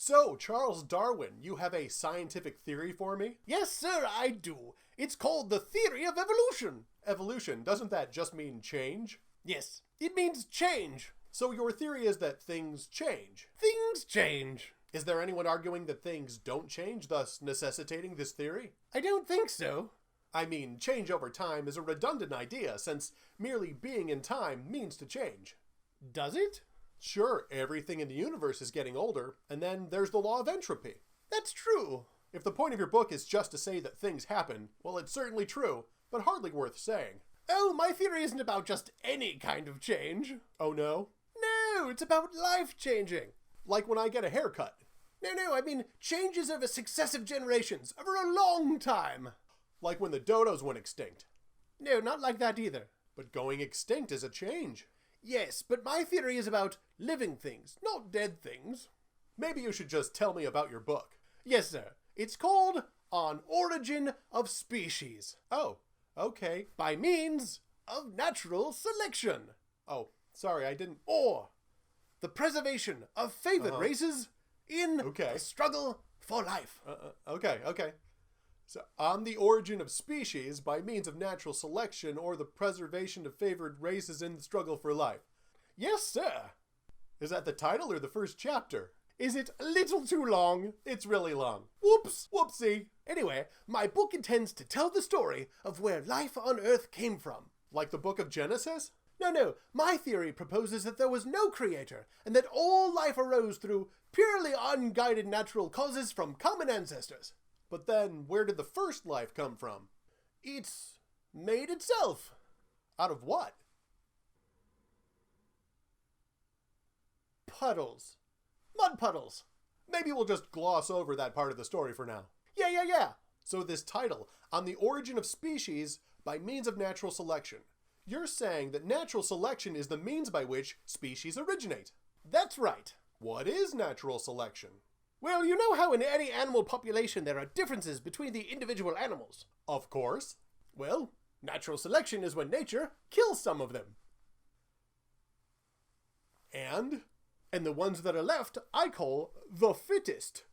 So, Charles Darwin, you have a scientific theory for me? Yes, sir, I do. It's called the theory of evolution. Evolution, doesn't that just mean change? Yes, it means change. So your theory is that things change? Things change. Is there anyone arguing that things don't change, thus necessitating this theory? I don't think so. I mean, change over time is a redundant idea, since merely being in time means to change. Does it? Sure, everything in the universe is getting older, and then there's the law of entropy. That's true. If the point of your book is just to say that things happen, well, it's certainly true, but hardly worth saying. Oh, my theory isn't about just any kind of change. Oh no? No, it's about life changing. Like when I get a haircut. No, I mean changes over successive generations, over a long time. Like when the dodos went extinct. No, not like that either. But going extinct is a change. Yes, but my theory is about living things, not dead things. Maybe you should just tell me about your book. Yes, sir. It's called On Origin of Species. Oh, okay. By means of natural selection. Oh, sorry, I didn't... Or the preservation of favored races in the struggle for life. Okay. So, on the origin of species by means of natural selection or the preservation of favored races in the struggle for life. Yes, sir. Is that the title or the first chapter? Is it a little too long? It's really long. Whoops. Whoopsie. Anyway, my book intends to tell the story of where life on Earth came from. Like the book of Genesis? No. My theory proposes that there was no creator, and that all life arose through purely unguided natural causes from common ancestors. But then, where did the first life come from? It's made itself. Out of what? Puddles. Mud puddles. Maybe we'll just gloss over that part of the story for now. Yeah. So this title, On the Origin of Species by Means of Natural Selection. You're saying that natural selection is the means by which species originate. That's right. What is natural selection? Well, you know how in any animal population there are differences between the individual animals? Of course. Well, natural selection is when nature kills some of them. And the ones that are left, I call the fittest.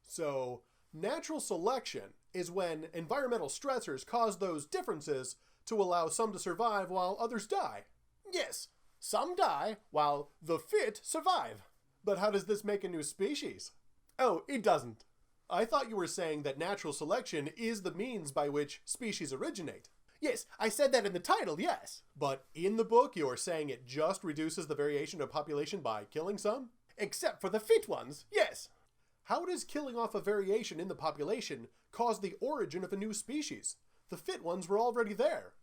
So, natural selection is when environmental stressors cause those differences to allow some to survive while others die. Yes, some die while the fit survive. But how does this make a new species? Oh, it doesn't. I thought you were saying that natural selection is the means by which species originate. Yes, I said that in the title, yes. But in the book, you're saying it just reduces the variation of population by killing some? Except for the fit ones, yes. How does killing off a variation in the population cause the origin of a new species? The fit ones were already there.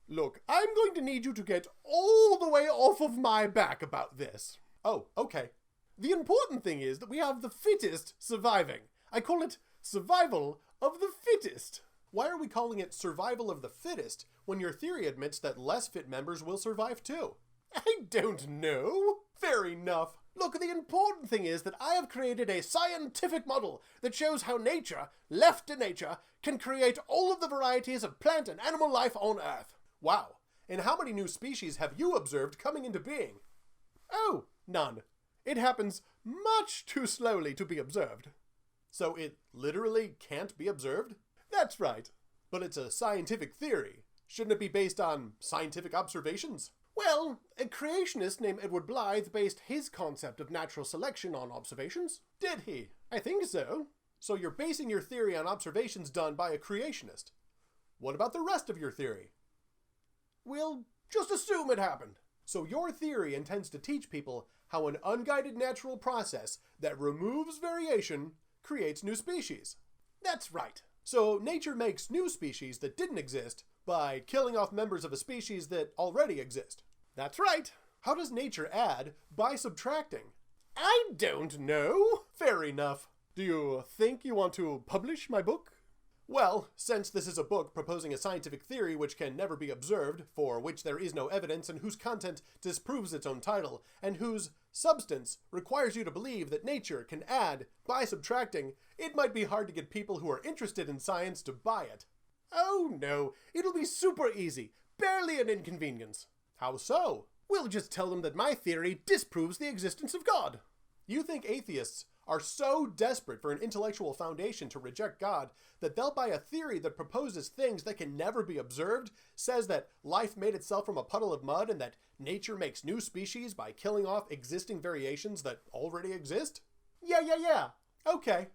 Look, I'm going to need you to get all the way off of my back about this. Oh, okay. The important thing is that we have the fittest surviving. I call it survival of the fittest. Why are we calling it survival of the fittest when your theory admits that less fit members will survive too? I don't know. Fair enough. Look, the important thing is that I have created a scientific model that shows how nature, left to nature, can create all of the varieties of plant and animal life on Earth. Wow. And how many new species have you observed coming into being? Oh, none. It happens much too slowly to be observed. So it literally can't be observed? That's right. But it's a scientific theory. Shouldn't it be based on scientific observations? Well, a creationist named Edward Blythe based his concept of natural selection on observations. Did he? I think so. So you're basing your theory on observations done by a creationist. What about the rest of your theory? We'll just assume it happened. So your theory intends to teach people how an unguided natural process that removes variation creates new species. That's right. So nature makes new species that didn't exist by killing off members of a species that already exist. That's right. How does nature add by subtracting? I don't know. Fair enough. Do you think you want to publish my book? Well, since this is a book proposing a scientific theory which can never be observed, for which there is no evidence and whose content disproves its own title, and whose substance requires you to believe that nature can add by subtracting, it might be hard to get people who are interested in science to buy it. Oh no, it'll be super easy. Barely an inconvenience. How so? We'll just tell them that my theory disproves the existence of God. You think atheists are so desperate for an intellectual foundation to reject God that they'll buy a theory that proposes things that can never be observed, says that life made itself from a puddle of mud, and that nature makes new species by killing off existing variations that already exist? Yeah. Okay,